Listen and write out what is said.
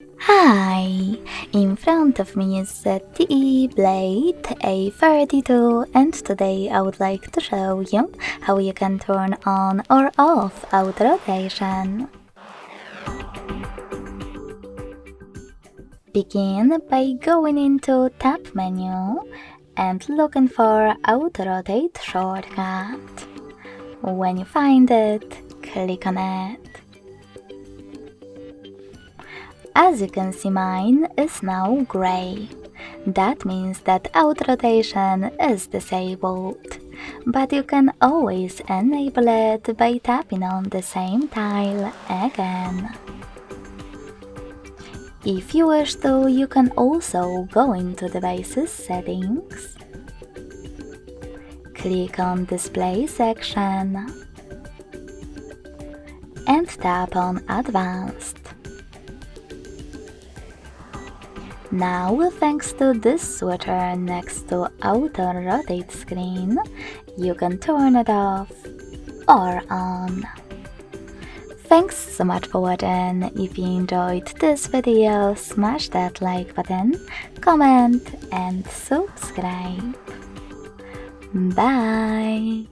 Hi! In front of me is ZTE Blade A32, and today I would like to show you how you can turn on or off auto rotation. Begin by going into Tab menu and looking for Auto Rotate shortcut. When you find it, click on it. As you can see, mine is now gray. That means that auto rotation is disabled, but you can always enable it by tapping on the same tile again. If you wish to, you can also go into Devices settings, click on Display section, and tap on Advanced. Now, thanks to this switcher next to Auto Rotate screen, you can turn it off or on. Thanks so much for watching. If you enjoyed this video, smash that like button, comment and subscribe. Bye!